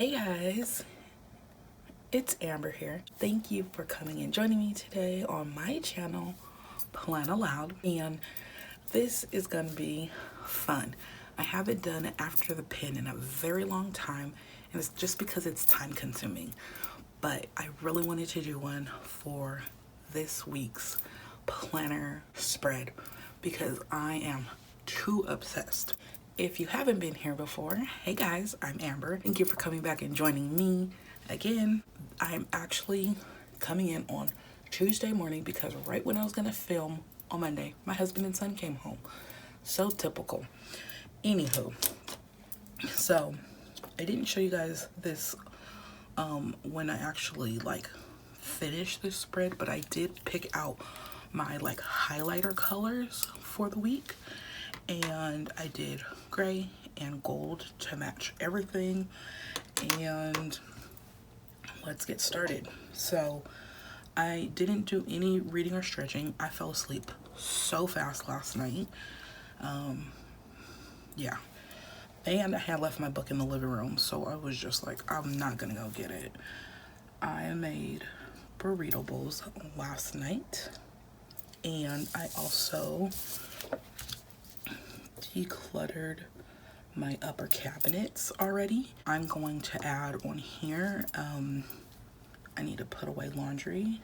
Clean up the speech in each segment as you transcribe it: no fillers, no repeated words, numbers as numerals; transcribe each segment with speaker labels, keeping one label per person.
Speaker 1: Hey guys, it's Amber here. Thank you for coming and joining me today on my channel, Plan Aloud, and this is gonna be fun. I haven't done it after the pen in a very long time, and it's just because it's time consuming, but I really wanted to do one for this week's planner spread because I am too obsessed. If you haven't been here before, hey guys, I'm Amber. Thank you for coming back and joining me again. I'm actually coming in on Tuesday morning because right when I was gonna film on Monday, my husband and son came home. So typical. Anywho, so I didn't show you guys this when I actually finished this spread, but I did pick out my highlighter colors for the week, and I did gray and gold to match everything. And let's get started. So I didn't do any reading or stretching. I fell asleep so fast last night. Yeah, and I had left my book in the living room, so I was just like, I'm not gonna go get it. I made burrito bowls last night, and I also decluttered my upper cabinets already. I'm going to add on here, I need to put away laundry.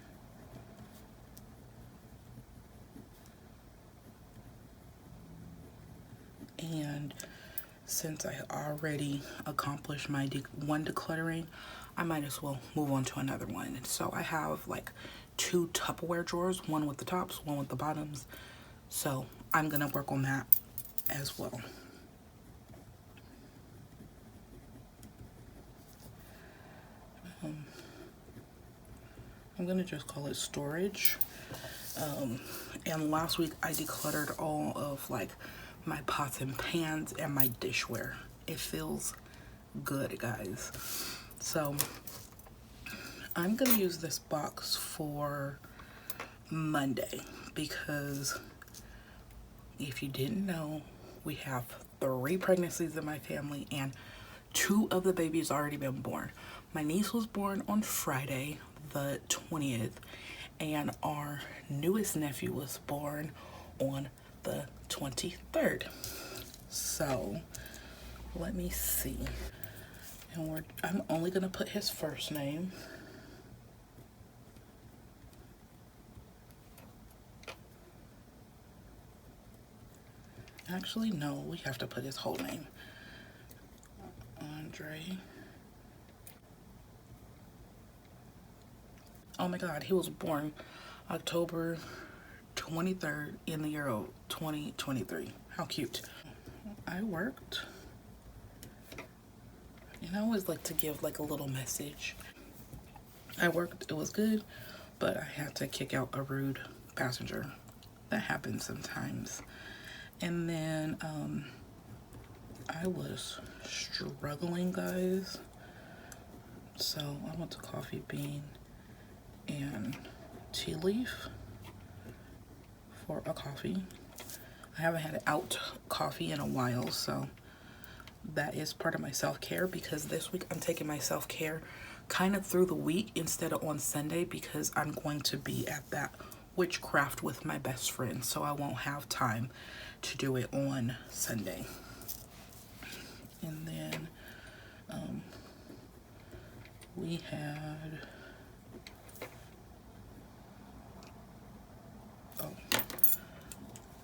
Speaker 1: And since I already accomplished my one decluttering, I might as well move on to another one. So I have two Tupperware drawers, one with the tops, one with the bottoms. So I'm gonna work on that as well. I'm gonna just call it storage. And last week I decluttered all of my pots and pans and my dishware. It feels good, guys. So I'm gonna use this box for Monday because if you didn't know, we have 3 pregnancies in my family and 2 of the babies already been born. My niece was born on Friday the 20th, and our newest nephew was born on the 23rd. So let me see. And I'm only gonna put his first name. Actually, no, we have to put his whole name. Andre. Oh my God, he was born October 23rd in the year of 2023. How cute. I worked. And I always like to give a little message. I worked, it was good, but I had to kick out a rude passenger. That happens sometimes. And then I was struggling, guys. So I went to Coffee Bean and Tea Leaf for a coffee. I haven't had an out coffee in a while, so that is part of my self-care, because this week I'm taking my self-care kind of through the week instead of on Sunday, because I'm going to be at that witchcraft with my best friend, so I won't have time to do it on Sunday. And then we had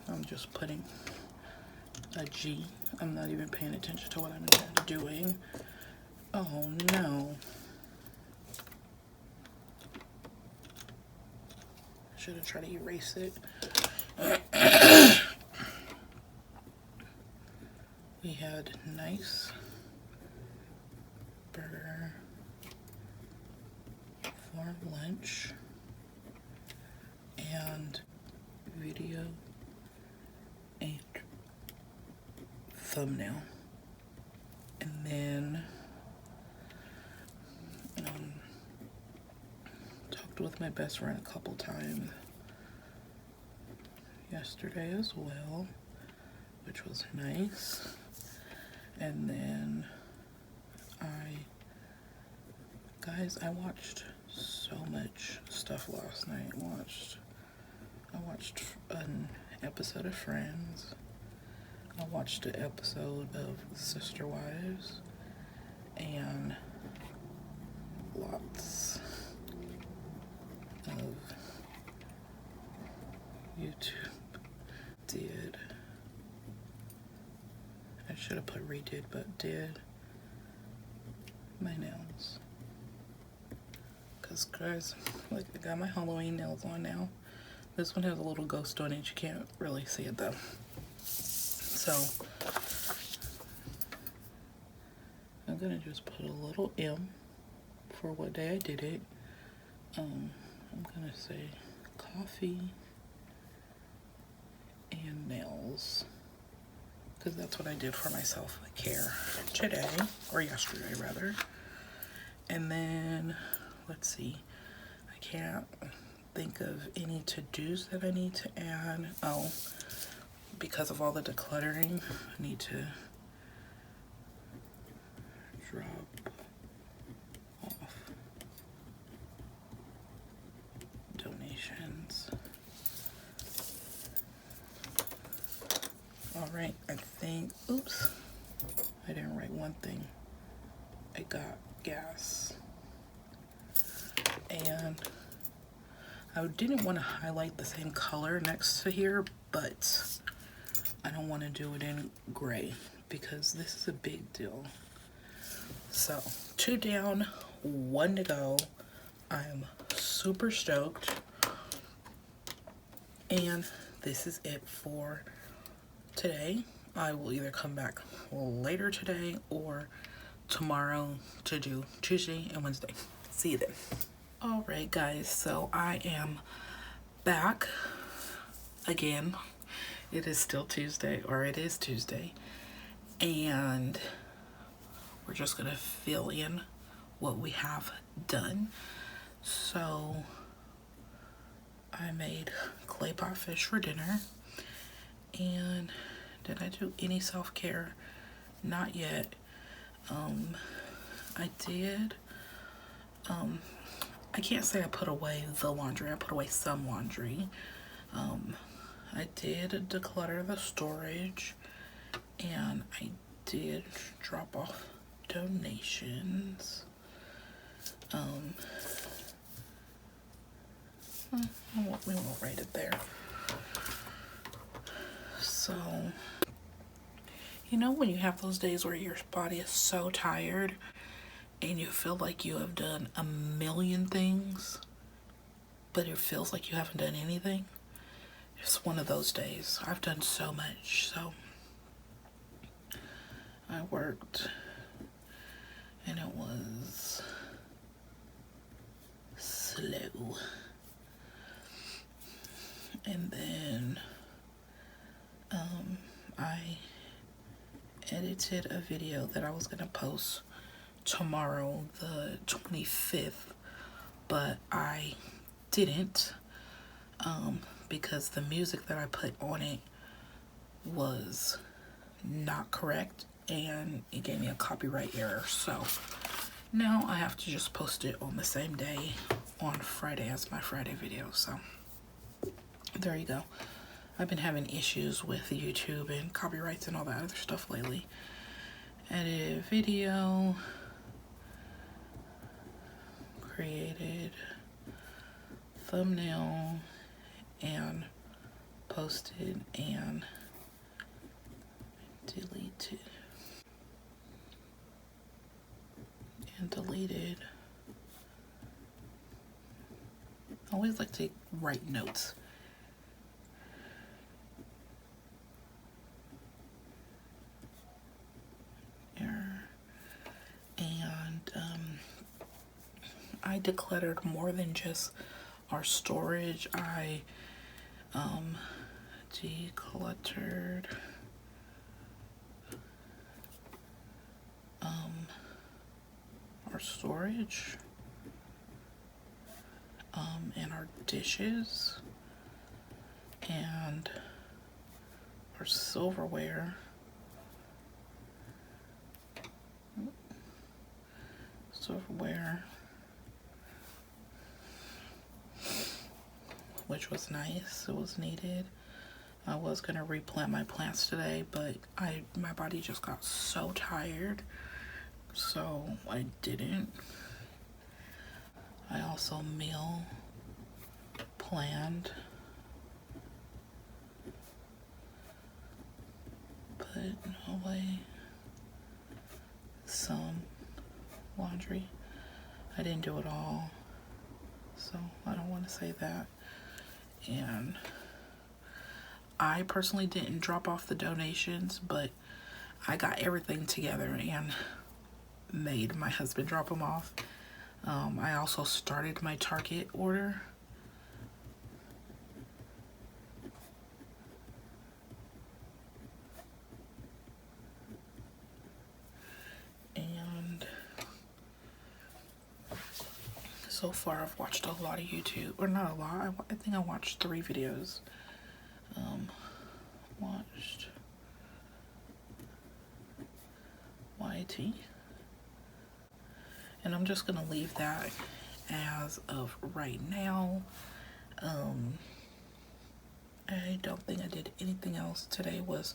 Speaker 1: I'm just putting a G. I'm not even paying attention to what I'm doing. Oh no. I should have tried to erase it. We had nice burger for lunch and video and thumbnail. And then talked with my best friend a couple times yesterday as well, which was nice. And then I Guys, I watched so much stuff last night. I watched an episode of Friends. I watched an episode of Sister Wives, and lots of YouTube. I should have put redid, but did my nails. Cause guys, like, I got my Halloween nails on now. This one has a little ghost on it. You can't really see it though. So I'm gonna just put a little M for what day I did it. I'm gonna say coffee and nails, because that's what I did for myself, like hair, today, or yesterday rather. And then let's see, I can't think of any to-dos that I need to add. Oh, because of all the decluttering, I need to drop off donations. All right, I think, oops, I didn't write one thing. I got gas. And I didn't want to highlight the same color next to here, but I don't want to do it in gray because this is a big deal. So 2 down, 1 to go. I'm super stoked. And this is it for today. I will either come back later today or tomorrow to do Tuesday and Wednesday. See you then. All right, guys, so I am back again. It is still Tuesday, or it is Tuesday, and we're just gonna fill in what we have done. So I made clay pot fish for dinner. And did I do any self-care? Not yet. I did. I can't say I put away the laundry. I put away some laundry. I did declutter the storage, and I did drop off donations. We won't write it there. So, you know when you have those days where your body is so tired and you feel like you have done a million things, but it feels like you haven't done anything? It's one of those days. I've done so much. So I worked, and it was slow. And then I edited a video that I was gonna post tomorrow, the 25th, but I didn't, because the music that I put on it was not correct and it gave me a copyright error. So now I have to just post it on the same day on Friday as my Friday video. So there you go. I've been having issues with YouTube and copyrights and all that other stuff lately. Edited video, created thumbnail, and posted and deleted and deleted. I always like to write notes. And I decluttered more than just our storage. I decluttered our storage and our dishes and our silverware. which was nice. It was needed. I was gonna replant my plants today, but my body just got so tired, so I didn't. I also meal planned, put away some laundry. I didn't do it all, so I don't want to say that. And I personally didn't drop off the donations, but I got everything together and made my husband drop them off. I also started my Target order. And so far I've watched a lot of YouTube, or not a lot, I think I watched 3 videos. Watched YT, and I'm just gonna leave that as of right now. I don't think I did anything else. Today was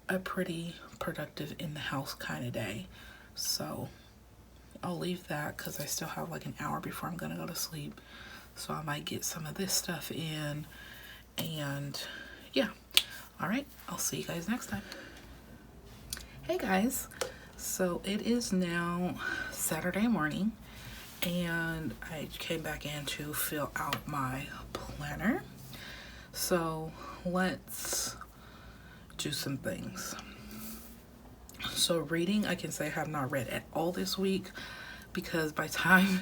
Speaker 1: a pretty productive in the house kind of day, so I'll leave that because I still have like an hour before I'm gonna go to sleep, so I might get some of this stuff in. And yeah, all right, I'll see you guys next time. Hey guys, so it is now Saturday morning, and I came back in to fill out my planner. So let's do some things. So reading, I can say I have not read at all this week, because by the time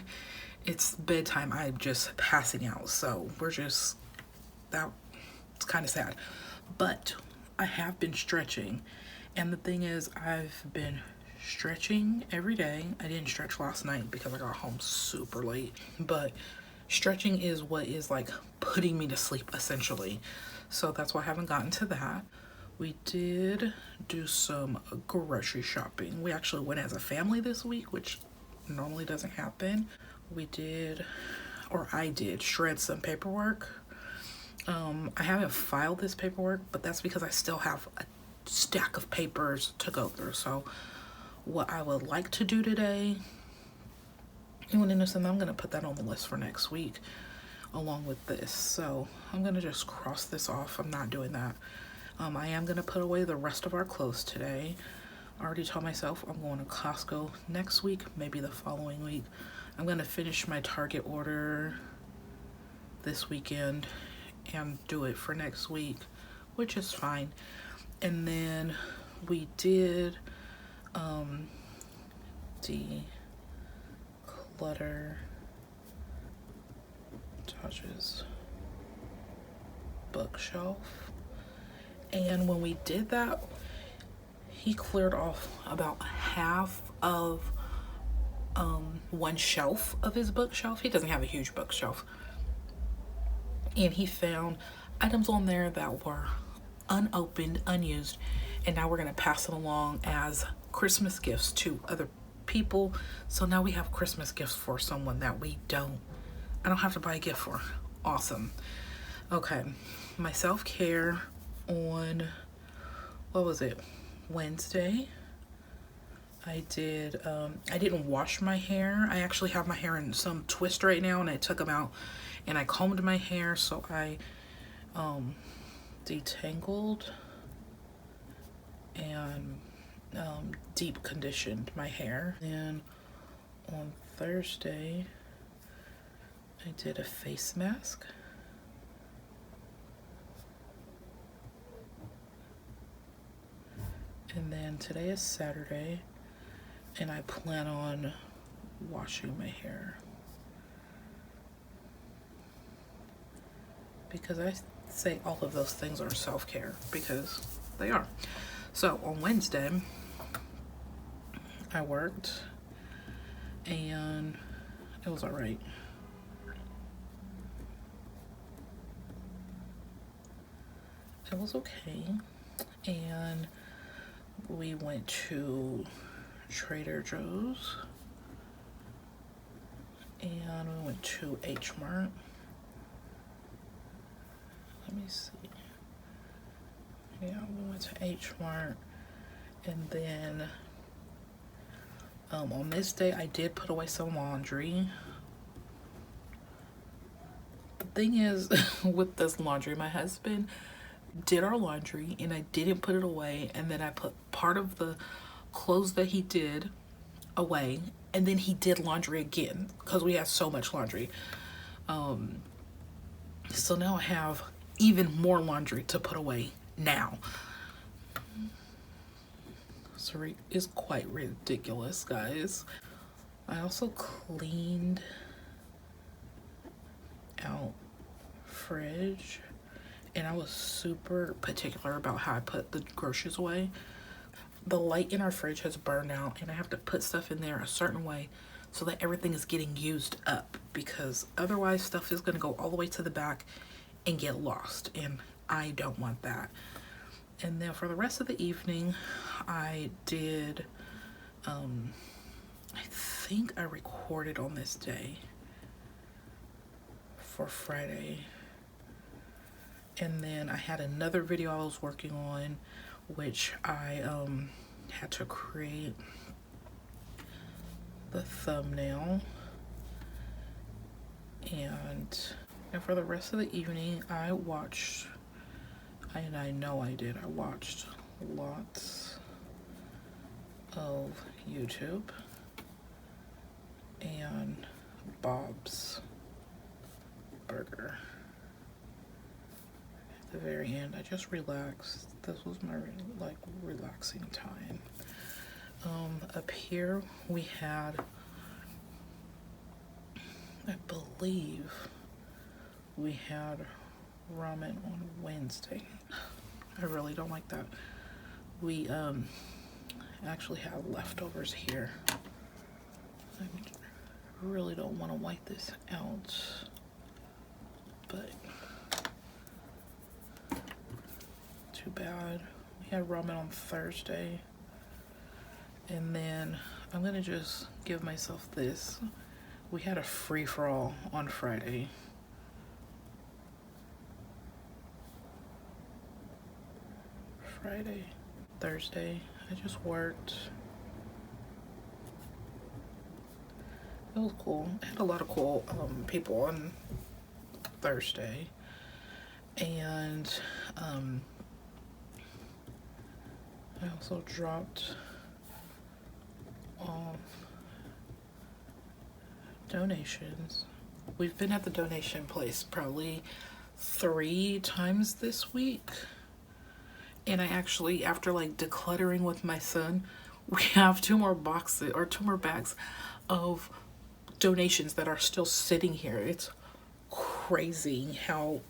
Speaker 1: it's bedtime, I'm just passing out. So it's kind of sad. But I have been stretching, and the thing is, I've been stretching every day. I didn't stretch last night because I got home super late, but stretching is what is like putting me to sleep essentially. So that's why I haven't gotten to that. We did do some grocery shopping. We actually went as a family this week, which normally doesn't happen. I did shred some paperwork. I haven't filed this paperwork, but that's because I still have a stack of papers to go through. So what I would like to do today, I'm gonna put that on the list for next week along with this. So I'm gonna just cross this off. I'm not doing that. I am gonna put away the rest of our clothes today. I already told myself I'm going to Costco next week, maybe the following week. I'm gonna finish my Target order this weekend and do it for next week, which is fine. And then we did declutter Taj's bookshelf, and when we did that, he cleared off about half of one shelf of his bookshelf. He doesn't have a huge bookshelf, and he found items on there that were unopened, unused, and now we're gonna pass them along as Christmas gifts to other people. So now we have Christmas gifts for someone that I don't have to buy a gift for. Awesome. Okay, my self-care on, what was it, Wednesday? I didn't wash my hair. I actually have my hair in some twist right now, and I took them out and I combed my hair. So I detangled and deep conditioned my hair. And on Thursday, I did a face mask. And then today is Saturday, and I plan on washing my hair, because I say all of those things are self-care, because they are. So on Wednesday, I worked, and it was all right. It was okay. And we went to Trader Joe's, and we went to H Mart, let me see. Yeah, we went to H Mart, and then on this day I did put away some laundry. The thing is, with this laundry, my husband did our laundry and I didn't put it away, and then I put part of the clothes that he did away, and then he did laundry again because we had so much laundry. So now I have even more laundry to put away now. So it's quite ridiculous, guys. I also cleaned out fridge, and I was super particular about how I put the groceries away. The light in our fridge has burned out, and I have to put stuff in there a certain way so that everything is getting used up, because otherwise stuff is going to go all the way to the back and get lost, and I don't want that. And then for the rest of the evening, I did, I think I recorded on this day for Friday. And then I had another video I was working on, which I had to create the thumbnail. And for the rest of the evening, I watched, and I know I did, I watched lots of YouTube and Bob's Burger. At the very end, I just relaxed. This was my like relaxing time. Up here we had, I believe we had ramen on Wednesday. I really don't like that. We actually have leftovers here. I really don't want to wipe this out, but too bad. We had ramen on Thursday, and then I'm gonna just give myself this. We had a free-for-all on Friday. Thursday, I just worked. It was cool. I had a lot of cool people on Thursday, and I also dropped off donations. We've been at the donation place probably 3 times this week. And I actually, after like decluttering with my son, we have 2 more boxes or 2 more bags of donations that are still sitting here. It's crazy how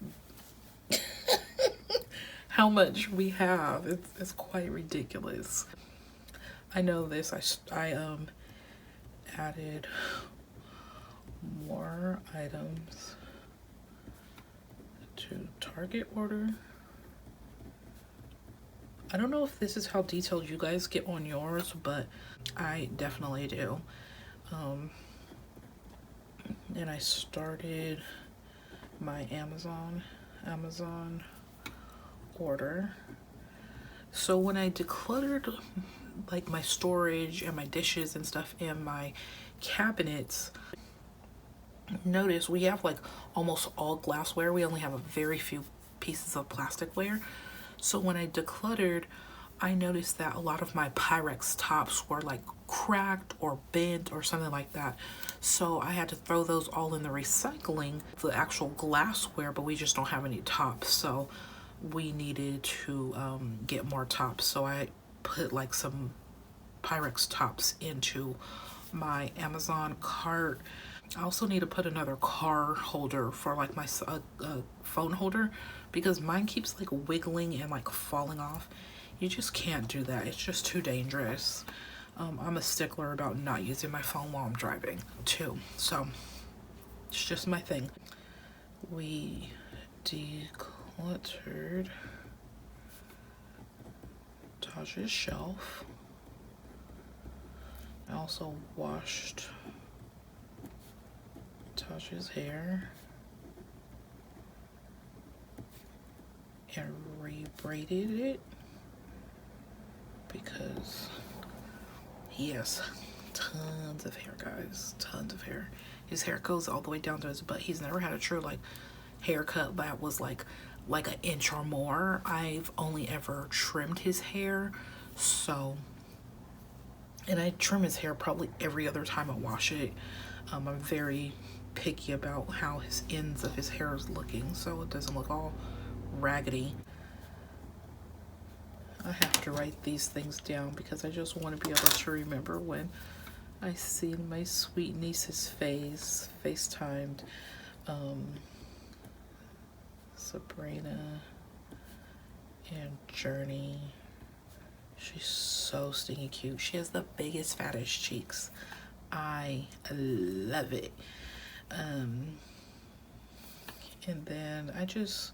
Speaker 1: how much we have. It's quite ridiculous. I know this. I added more items to Target order. I don't know if this is how detailed you guys get on yours, but I definitely do. And I started my Amazon order. So when I decluttered like my storage and my dishes and stuff and my cabinets, notice we have like almost all glassware. We only have a very few pieces of plasticware. So when I decluttered, I noticed that a lot of my Pyrex tops were like cracked or bent or something like that. So I had to throw those all in the recycling, the actual glassware, but we just don't have any tops. So we needed to get more tops. So I put like some Pyrex tops into my Amazon cart. I also need to put another car holder for like my phone holder, because mine keeps like wiggling and like falling off. You just can't do that. It's just too dangerous. I'm a stickler about not using my phone while I'm driving too. So it's just my thing. We decluttered Taj's shelf. I also washed Taj's hair. and re-braided it because he has tons of hair, guys, tons of hair. His hair goes all the way down to his butt. He's never had a true like haircut that was like an inch or more. I've only ever trimmed his hair, so, and I trim his hair probably every other time I wash it. I'm very picky about how his ends of his hair is looking, so it doesn't look all raggedy. I have to write these things down because I just want to be able to remember when I see my sweet niece's face, FaceTimed Sabrina and Journey. She's so stinky cute. She has the biggest, fattest cheeks. I love it. And then I just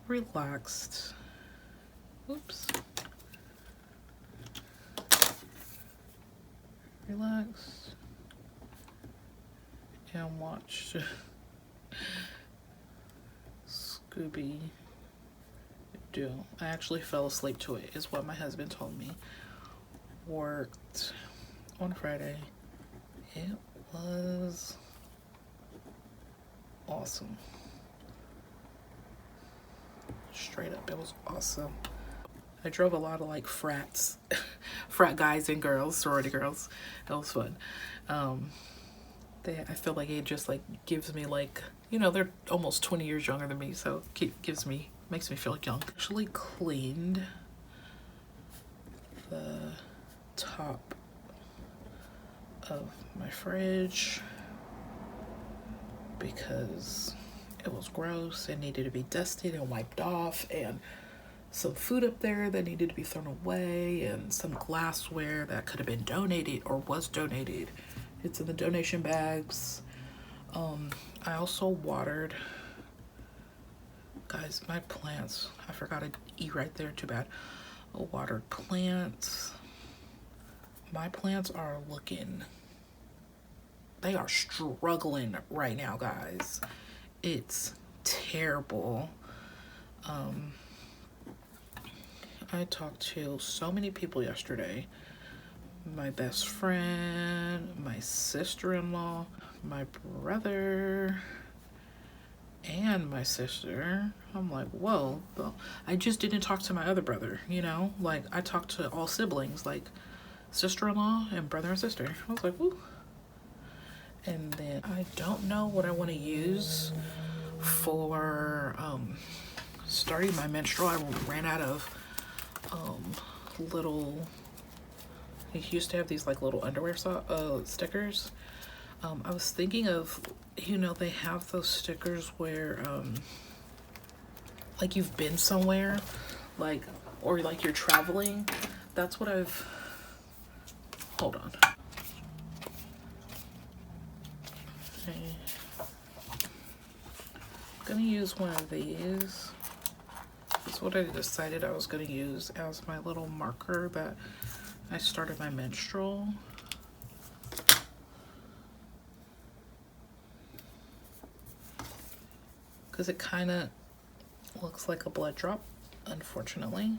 Speaker 1: relaxed. Oops. Relaxed and watched Scooby Doo. I actually fell asleep to it, is what my husband told me. Worked on Friday. It was awesome. Straight up, it was awesome. I drove a lot of like frat guys and girls, sorority girls. That was fun. I feel like it just like gives me like, you know, they're almost 20 years younger than me, so it makes me feel young. Actually cleaned the top of my fridge because it was gross. It needed to be dusted and wiped off, and some food up there that needed to be thrown away, and some glassware that could have been donated or was donated. It's in the donation bags. I also watered, guys, my plants. I forgot to eat right there, too bad. I watered plants. My plants are they are struggling right now, guys. It's terrible. I talked to so many people yesterday. My best friend, my sister-in-law, my brother, and my sister. I'm like, whoa. I just didn't talk to my other brother, you know? Like, I talked to all siblings, like sister-in-law and brother and sister. I was like, woo. And then I don't know what I want to use for starting my menstrual. I ran out of little, I used to have these like little underwear stickers. I was thinking of, you know, they have those stickers where like you've been somewhere, like, or like you're traveling. That's what hold on. Okay. I'm gonna use one of these. That's what I decided I was gonna use as my little marker that I started my menstrual. Because it kind of looks like a blood drop, unfortunately.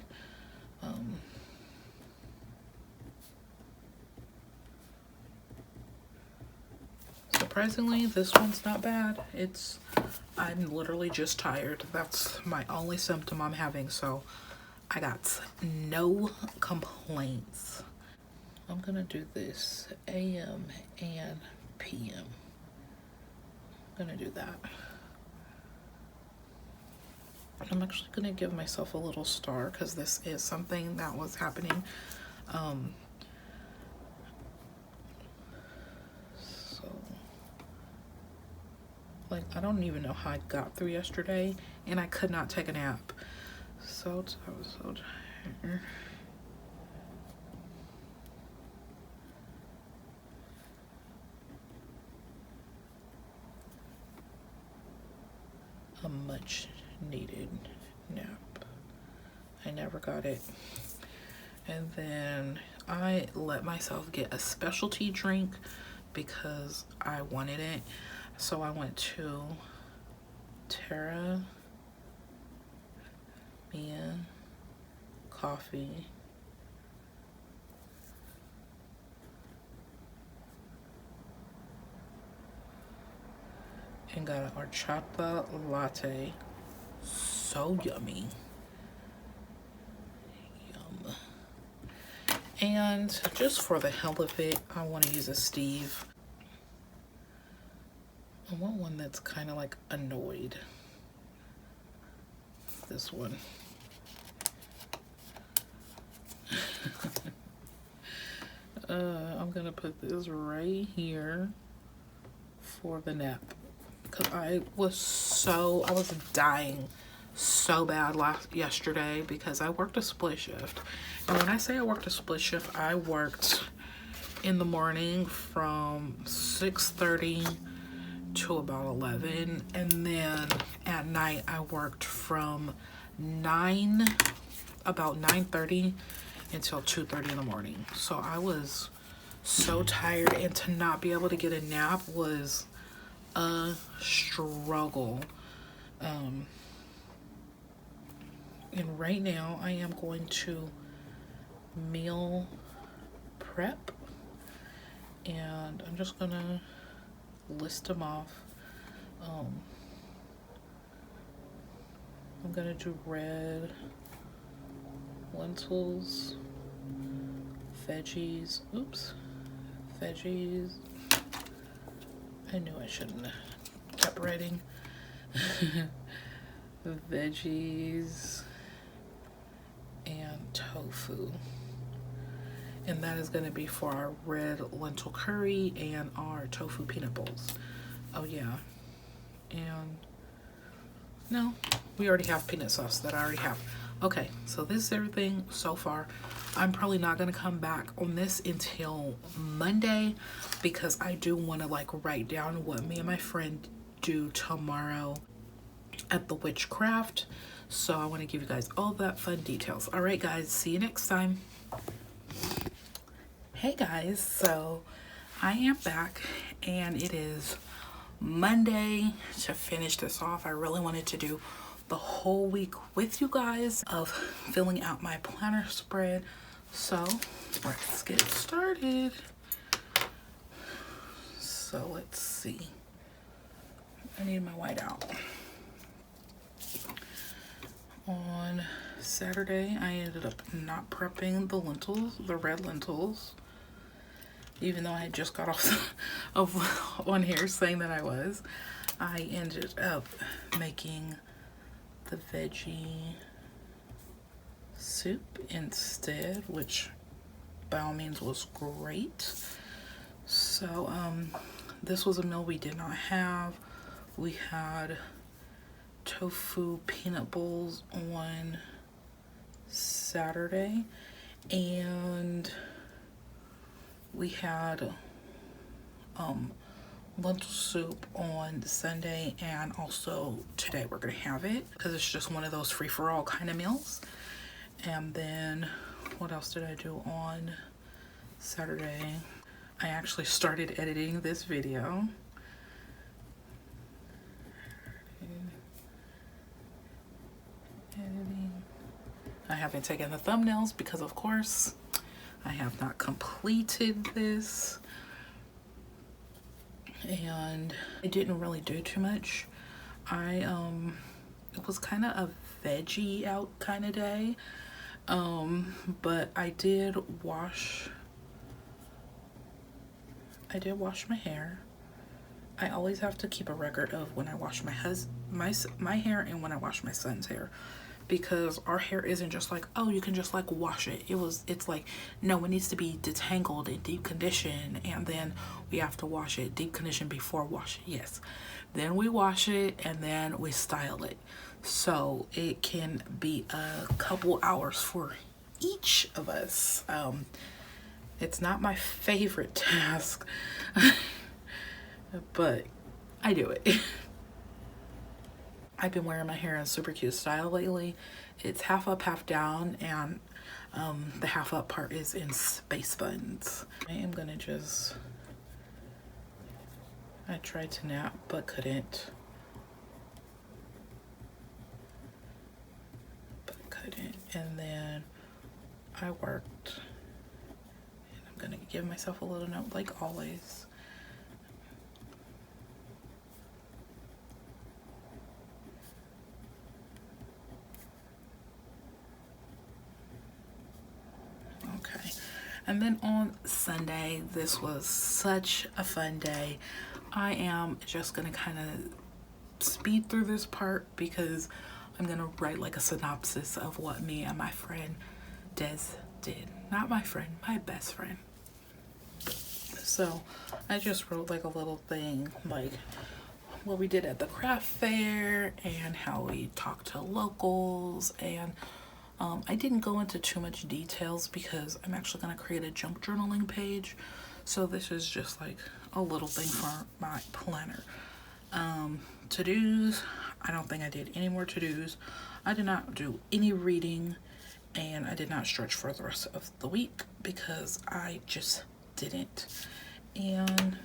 Speaker 1: Surprisingly, this one's not bad. I'm literally just tired. That's my only symptom I'm having, so I got no complaints. I'm gonna do this AM and PM. I'm gonna do that. I'm actually gonna give myself a little star because this is something that was happening. Like, I don't even know how I got through yesterday, and I could not take a nap. I was so tired. A much needed nap. I never got it. And then I let myself get a specialty drink because I wanted it. So I went to Terra me a coffee. And got an horchata latte. So yummy. Yum. And just for the hell of it, I want to use a Steve. I want one that's kind of like annoyed. This one. I'm gonna put this right here for the nap, because I was dying so bad yesterday because I worked a split shift. And when I say I worked a split shift, I worked in the morning from 6:30 to about 11, and then at night I worked from about 9:30 until 2:30 in the morning. So I was so tired, and to not be able to get a nap was a struggle. And right now I am going to meal prep, and I'm just gonna list them off. I'm gonna do red lentils, veggies, veggies. I knew I shouldn't have kept writing. Veggies and tofu. And that is going to be for our red lentil curry and our tofu peanut bowls. Oh yeah. And no, we already have peanut sauce that I already have. Okay, so this is everything so far. I'm probably not going to come back on this until Monday, because I do want to like write down what me and my friend do tomorrow at the witchcraft. So I want to give you guys all that fun details. All right, guys, see you next time. Hey guys, so I am back, and it is Monday. To finish this off, I really wanted to do the whole week with you guys of filling out my planner spread. So let's get started. So let's see. I need my whiteout. On Saturday, I ended up not prepping the lentils, the red lentils, even though I had just got off of on here saying that I was. I ended up making the veggie soup instead, which by all means was great. So this was a meal we did not have. We had tofu peanut bowls on Saturday, and we had lentil soup on Sunday, and also today we're gonna have it because it's just one of those free-for-all kind of meals. And then what else did I do on Saturday? I actually started editing this video. Editing. I haven't taken the thumbnails because of course I have not completed this, and I didn't really do too much. It was kind of a veggie out kind of day, but I did wash my hair. I always have to keep a record of when I wash my hair and when I wash my son's hair, because our hair isn't just like, oh, you can just like wash it. It's like, no, it needs to be detangled and deep conditioned, and then we have to wash it, deep condition before wash it. Yes, then we wash it and then we style it. So it can be a couple hours for each of us. It's not my favorite task, but I do it. I've been wearing my hair in super cute style lately. It's half up, half down, and the half up part is in space buns. I am gonna I tried to nap but couldn't. But and then I worked. And I'm gonna give myself a little note like always. Okay, and then on Sunday, this was such a fun day. I am just gonna kind of speed through this part because I'm gonna write like a synopsis of what me and my friend Des did. Not my friend, my best friend. So I just wrote like a little thing like what we did at the craft fair and how we talked to locals, and I didn't go into too much details because I'm actually going to create a junk journaling page. So this is just like a little thing for my planner. To-dos, I don't think I did any more to-dos. I did not do any reading, and I did not stretch for the rest of the week because I just didn't. And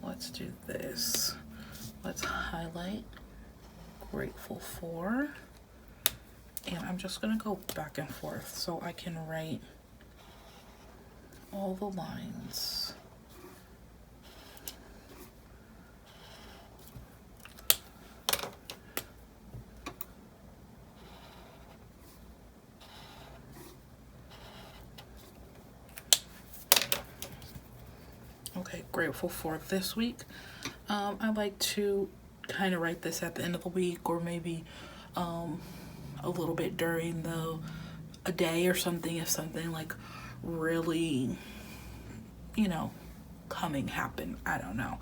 Speaker 1: let's do this. Let's highlight grateful for. And I'm just gonna go back and forth so I can write all the lines. Okay, grateful for this week. I like to kind of write this at the end of the week, or maybe a little bit during a day or something, if something like really, you know, coming happen. I don't know.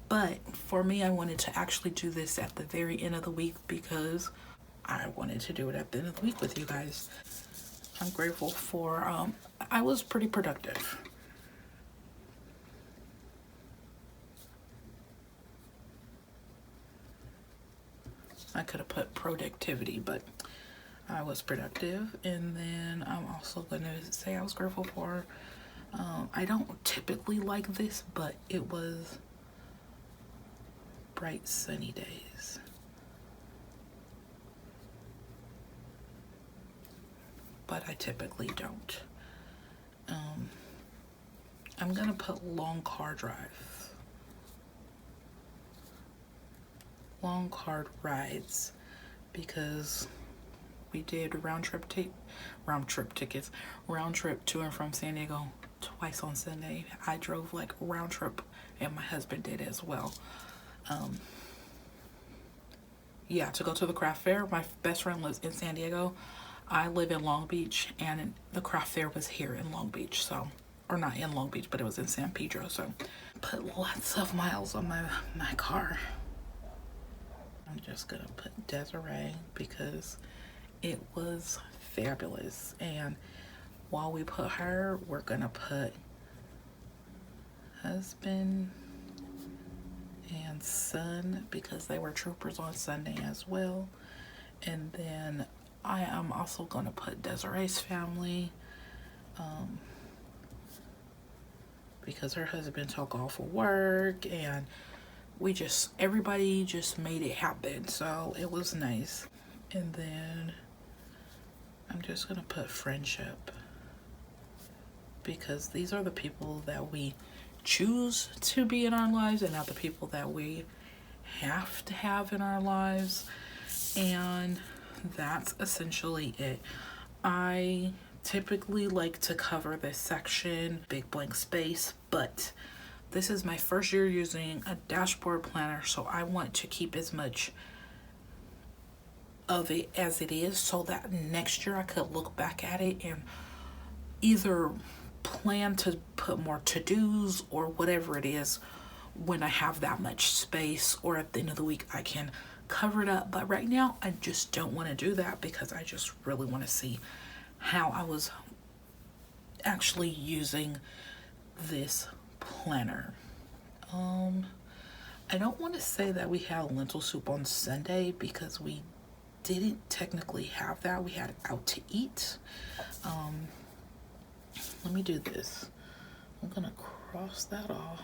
Speaker 1: But for me, I wanted to actually do this at the very end of the week because I wanted to do it at the end of the week with you guys. I'm grateful for, I was pretty productive. I could have put productivity, but I was productive. And then I'm also going to say I was grateful for, I don't typically like this, but it was bright sunny days. But I typically don't. I'm going to put long car drive. Long car rides, because we did round trip tickets, round trip to and from San Diego twice on Sunday. I drove like round trip, and my husband did as well. Yeah, to go to the craft fair. My best friend lives in San Diego. I live in Long Beach, and the craft fair was here in Long Beach, so, or not in Long Beach, but it was in San Pedro. So put lots of miles on my car. I'm just gonna put Desiree because it was fabulous. And while we put her, we're gonna put husband and son because they were troopers on Sunday as well. And then I am also gonna put Desiree's family because her husband took off for work, and everybody just made it happen, so it was nice. And then I'm just gonna put friendship because these are the people that we choose to be in our lives and not the people that we have to have in our lives. And that's essentially it. I typically like to cover this section, big blank space, but this is my first year using a dashboard planner, so I want to keep as much of it as it is so that next year I could look back at it and either plan to put more to-dos or whatever it is when I have that much space, or at the end of the week I can cover it up. But right now I just don't want to do that because I just really want to see how I was actually using this planner. I don't want to say that we had lentil soup on Sunday because we didn't technically have that. We had out to eat. Let me do this. I'm gonna cross that off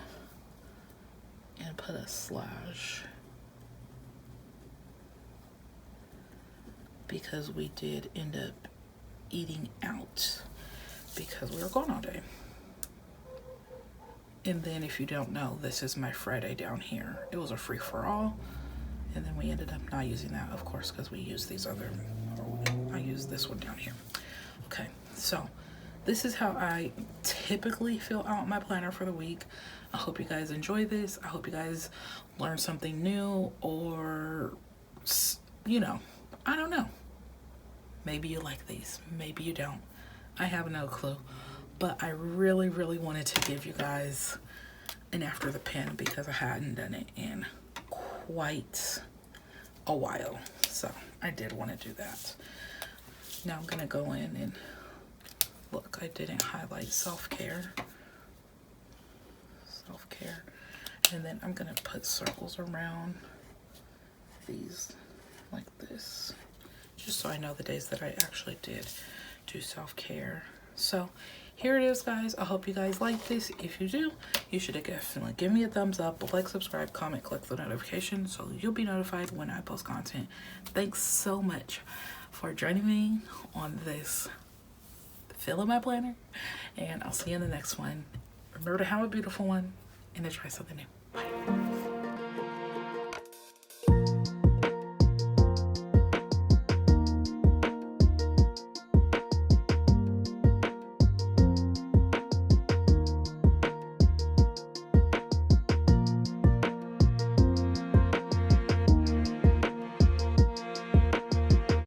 Speaker 1: and put a slash because we did end up eating out because we were gone all day. And then if you don't know, this is my Friday down here. It was a free-for-all, and then we ended up not using that, of course, because we used these other, I used this one down here. Okay, so this is how I typically fill out my planner for the week. I hope you guys enjoy this. I hope you guys learn something new, or, you know, I don't know. Maybe you like these, maybe you don't. I have no clue. But I really, really wanted to give you guys an after the pen because I hadn't done it in quite a while. So I did want to do that. Now I'm gonna go in and look, I didn't highlight self-care. Self-care. And then I'm gonna put circles around these like this, just so I know the days that I actually did do self-care. So here it is, guys. I hope you guys like this. If you do, you should definitely give me a thumbs up, like, subscribe, comment, click the notification so you'll be notified when I post content. Thanks so much for joining me on this fill in my planner, and I'll see you in the next one. Remember to have a beautiful one and to try something new.